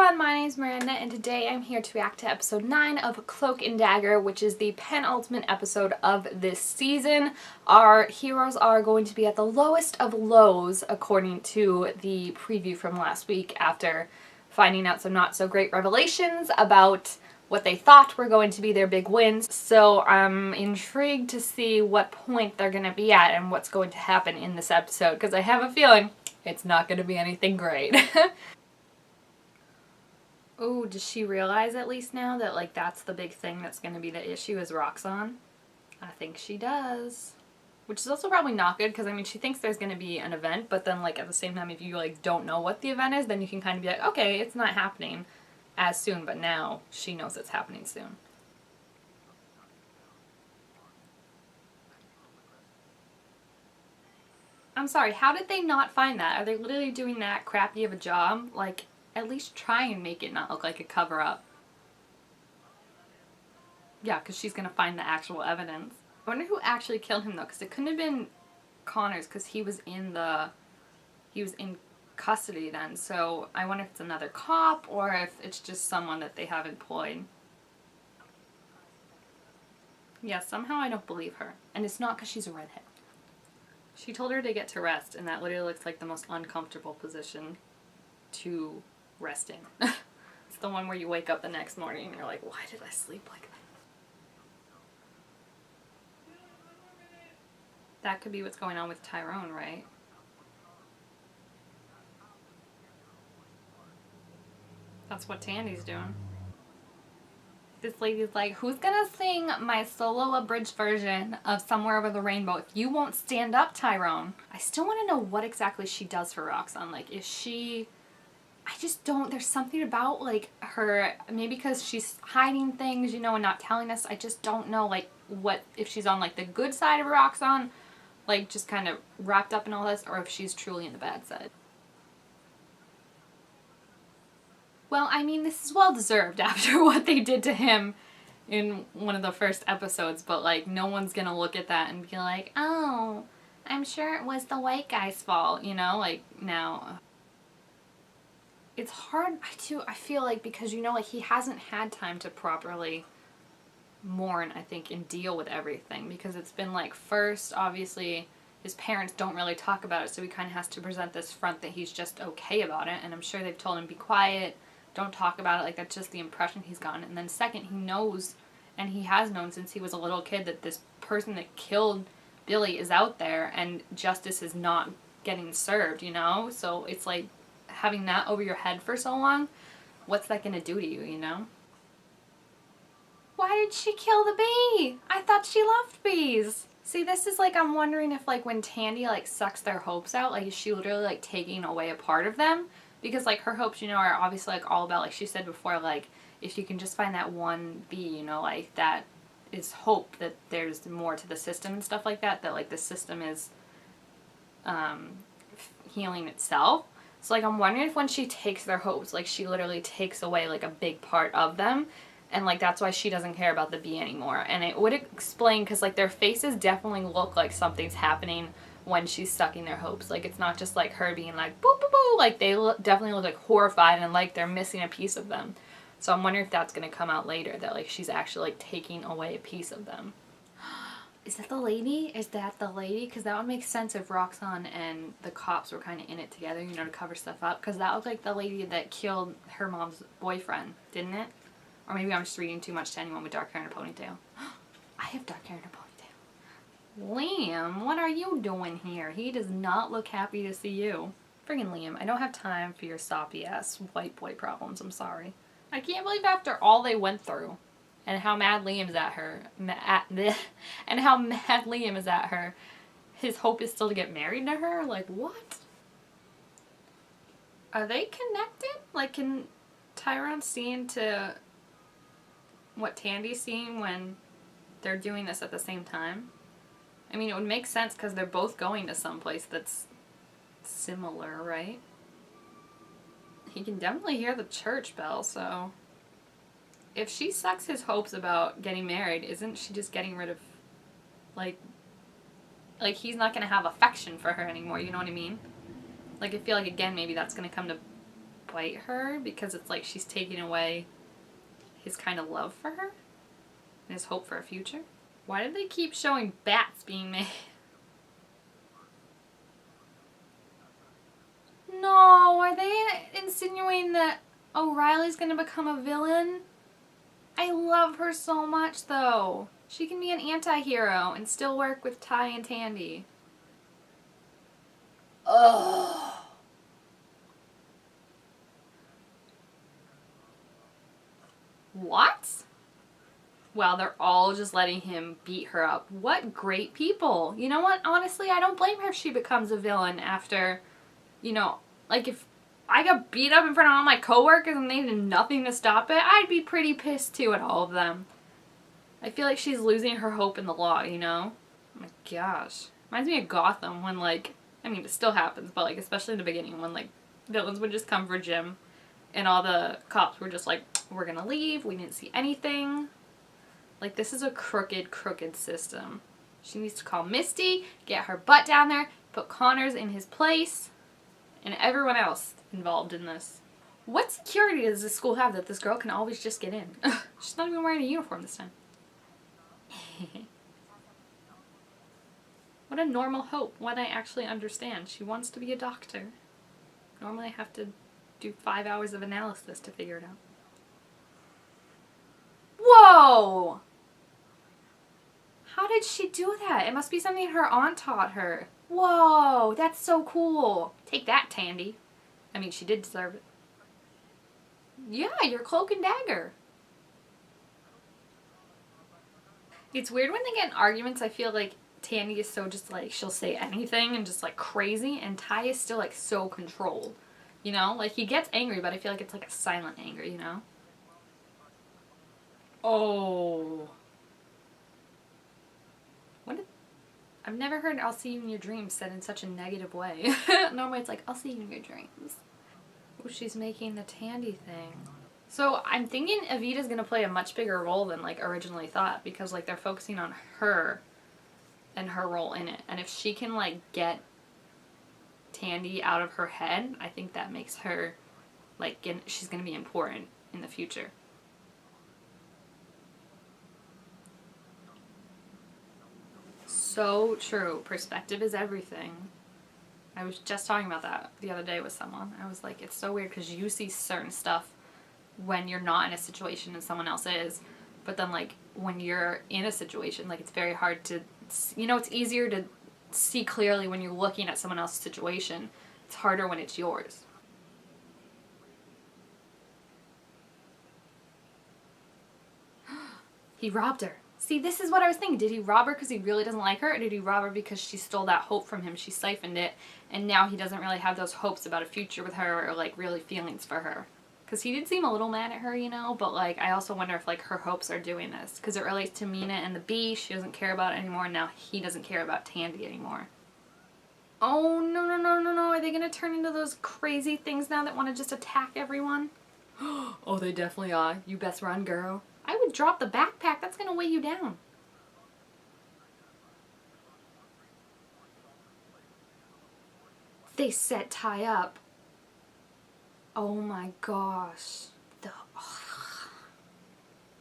everyone, my name is Miranda and today I'm here to react to episode 9 of Cloak and Dagger, which is the penultimate episode of this season. Our heroes are going to be at the lowest of lows according to the preview from last week after finding out some not so great revelations about what they thought were going to be their big wins. So I'm intrigued to see what point they're going to be at and what's going to happen in this episode because I have a feeling it's not going to be anything great. Oh, does she realize at least now that, like, that's the big thing that's going to be the issue is Roxanne? I think she does. Which is also probably not good, because, I mean, she thinks there's going to be an event, but then, like, at the same time, if you, like, don't know what the event is, then you can kind of be like, okay, it's not happening as soon, but now she knows it's happening soon. I'm sorry, how did they not find that? Are they literally doing that crappy of a job? Like, at least try and make it not look like a cover-up. Yeah, because she's going to find the actual evidence. I wonder who actually killed him, though, because it couldn't have been Connors, because he was in custody then, so I wonder if it's another cop, or if it's just someone that they have employed. Yeah, somehow I don't believe her. And it's not because she's a redhead. She told her to get to rest, and that literally looks like the most uncomfortable position to rest in. It's the one where you wake up the next morning and you're like, why did I sleep like that? That could be what's going on with Tyrone, right? That's what Tandy's doing. This lady's like, who's gonna sing my solo abridged version of Somewhere Over the Rainbow if you won't stand up, Tyrone? I still want to know what exactly she does for Roxanne. Like, is she... I just don't... There's something about, like, her... Maybe because she's hiding things, you know, and not telling us. I just don't know, like, what... If she's on, like, the good side of Roxanne, like, just kind of wrapped up in all this, or if she's truly in the bad side. Well, I mean, this is well-deserved after what they did to him in one of the first episodes, but, like, no one's gonna look at that and be like, oh, I'm sure it was the white guy's fault, you know? Like, now... It's hard, I feel like, because, you know, like, he hasn't had time to properly mourn, I think, and deal with everything, because it's been, like, first, obviously, his parents don't really talk about it, so he kind of has to present this front that he's just okay about it, and I'm sure they've told him, be quiet, don't talk about it, like, that's just the impression he's gotten. And then second, he knows, and he has known since he was a little kid, that this person that killed Billy is out there, and justice is not getting served, you know? So it's like, having that over your head for so long, what's that gonna do to you, you know? Why did she kill the bee? I thought she loved bees. See, this is like, I'm wondering if, like, when Tandy, like, sucks their hopes out, like, is she literally, like, taking away a part of them? Because, like, her hopes, you know, are obviously, like, all about, like she said before, like, if you can just find that one bee, you know, like, that is hope that there's more to the system and stuff like that, that, like, the system is healing itself. So, like, I'm wondering if when she takes their hopes, like, she literally takes away, like, a big part of them, and, like, that's why she doesn't care about the bee anymore. And it would explain, because, like, their faces definitely look like something's happening when she's sucking their hopes. Like, it's not just, like, her being like, boo, boo, boo. Like, they definitely look, like, horrified and like they're missing a piece of them. So I'm wondering if that's going to come out later, that, like, she's actually, like, taking away a piece of them. Is that the lady? Is that the lady? Because that would make sense if Roxanne and the cops were kind of in it together, you know, to cover stuff up. Because that looked like the lady that killed her mom's boyfriend, didn't it? Or maybe I'm just reading too much to anyone with dark hair and a ponytail. I have dark hair and a ponytail. Liam, what are you doing here? He does not look happy to see you. Friggin' Liam, I don't have time for your soppy ass white boy problems, I'm sorry. I can't believe after all they went through, and how mad Liam's at her, and how mad Liam is at her, his hope is still to get married to her? Like, what? Are they connected? Like, can Tyrone see into what Tandy's seeing when they're doing this at the same time? I mean, it would make sense because they're both going to someplace that's similar, right? He can definitely hear the church bell, so... If she sucks his hopes about getting married, isn't she just getting rid of, like he's not going to have affection for her anymore, you know what I mean? Like, I feel like, again, maybe that's going to come to bite her because it's like she's taking away his kind of love for her and his hope for a future. Why did they keep showing bats being made? No, are they insinuating that O'Reilly's gonna become a villain? I love her so much though. She can be an anti-hero and still work with Ty and Tandy. Ugh. What? Well, they're all just letting him beat her up. What great people. You know what? Honestly, I don't blame her if she becomes a villain after, you know, like if I got beat up in front of all my coworkers and they did nothing to stop it, I'd be pretty pissed too at all of them. I feel like she's losing her hope in the law, you know? Oh my gosh. Reminds me of Gotham when, like, I mean, it still happens, but, like, especially in the beginning when, like, villains would just come for Jim and all the cops were just like, we're gonna leave, we didn't see anything. Like, this is a crooked system. She needs to call Misty, get her butt down there, put Connors in his place, and everyone else involved in this. What security does this school have that this girl can always just get in? She's not even wearing a uniform this time. What a normal hope, one I actually understand. She wants to be a doctor. Normally I have to do 5 hours of analysis to figure it out. Whoa! How did she do that? It must be something her aunt taught her. Whoa, that's so cool. Take that, Tandy. I mean, she did deserve it. Yeah, your Cloak and Dagger. It's weird when they get in arguments. I feel like Tandy is so just like, she'll say anything and just like crazy, and Ty is still like so controlled. You know? Like he gets angry, but I feel like it's like a silent anger, you know? Oh. What did... I've never heard I'll see you in your dreams said in such a negative way. Normally it's like, I'll see you in your dreams. Oh, she's making the Tandy thing. So I'm thinking Evita's gonna play a much bigger role than like originally thought, because like they're focusing on her and her role in it. And if she can like get Tandy out of her head, I think that makes her like, she's gonna be important in the future. So true. Perspective is everything. I was just talking about that the other day with someone. I was like, it's so weird because you see certain stuff when you're not in a situation and someone else is. But then, like, when you're in a situation, like, it's very hard to, you know, it's easier to see clearly when you're looking at someone else's situation. It's harder when it's yours. He robbed her. See, this is what I was thinking. Did he rob her because he really doesn't like her, or did he rob her because she stole that hope from him? She siphoned it, and now he doesn't really have those hopes about a future with her, or, like, really feelings for her. Because he did seem a little mad at her, you know, but, like, I also wonder if, like, her hopes are doing this. Because it relates to Mina and the bee. She doesn't care about it anymore, and now he doesn't care about Tandy anymore. Oh, no, no, no, no, no. Are they going to turn into those crazy things now that want to just attack everyone? Oh, they definitely are. You best run, girl. I would drop the backpack. That's going to weigh you down. They set Ty up. Oh my gosh.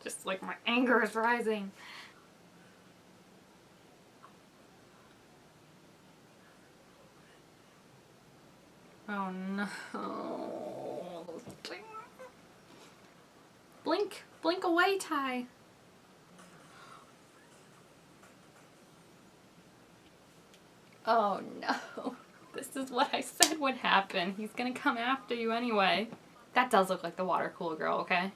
Just like my anger is rising. Oh no. Blink. Blink away, Ty. Oh no. This is what I said would happen. He's gonna come after you anyway. That does look like the water cooler girl, okay?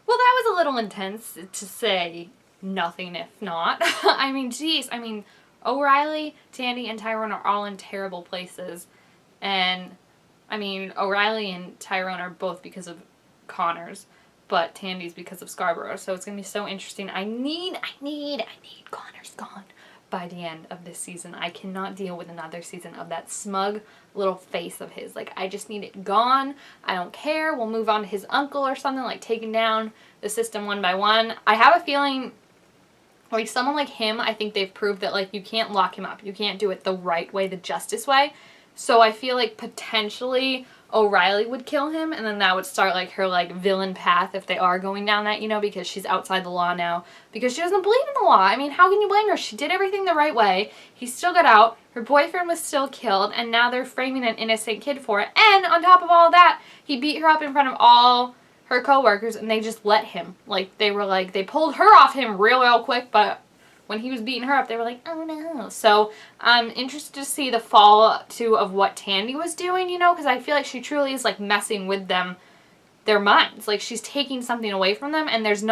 Well, that was a little intense to say nothing if not. I mean, geez. I mean, O'Reilly, Tandy, and Tyrone are all in terrible places. And, I mean, O'Reilly and Tyrone are both because of Connors. But Tandy's because of Scarborough. So it's going to be so interesting. I need Connors gone by the end of this season. I cannot deal with another season of that smug little face of his. Like, I just need it gone. I don't care. We'll move on to his uncle or something, like taking down the system one by one. I have a feeling Like, someone like him, I think they've proved that, like, you can't lock him up. You can't do it the right way, the justice way. So I feel like potentially O'Reilly would kill him, and then that would start, like, her, like, villain path if they are going down that, you know, because she's outside the law now. Because she doesn't believe in the law. I mean, how can you blame her? She did everything the right way. He still got out. Her boyfriend was still killed, and now they're framing an innocent kid for it. And on top of all that, he beat her up in front of all her co-workers, and they just let him. Like, they were like, they pulled her off him real quick, but when he was beating her up, they were like, oh no. So I'm interested to see the fall too of what Tandy was doing, you know, because I feel like she truly is like messing with them, their minds. Like, she's taking something away from them, and there's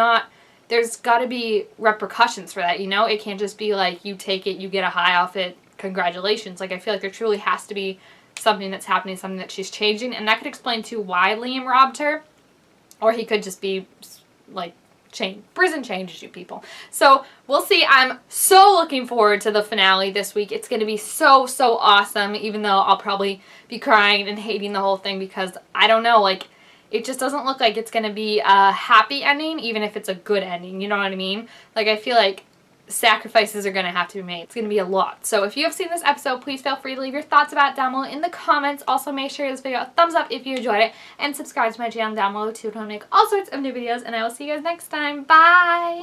got to be repercussions for that, you know. It can't just be like, you take it, you get a high off it, congratulations. Like, I feel like there truly has to be something that's happening, something that she's changing, and that could explain too why Liam robbed her. Or he could just be, like, prison changes you, people. So, we'll see. I'm so looking forward to the finale this week. It's going to be so awesome, even though I'll probably be crying and hating the whole thing because, I don't know, like, it just doesn't look like it's going to be a happy ending, even if it's a good ending, you know what I mean? Like, I feel like sacrifices are going to have to be made. It's going to be a lot. So if you have seen this episode, please feel free to leave your thoughts about it down below in the comments. Also, make sure you give this video a thumbs up if you enjoyed it, and subscribe to my channel down below too to make all sorts of new videos, and I will see you guys next time. Bye!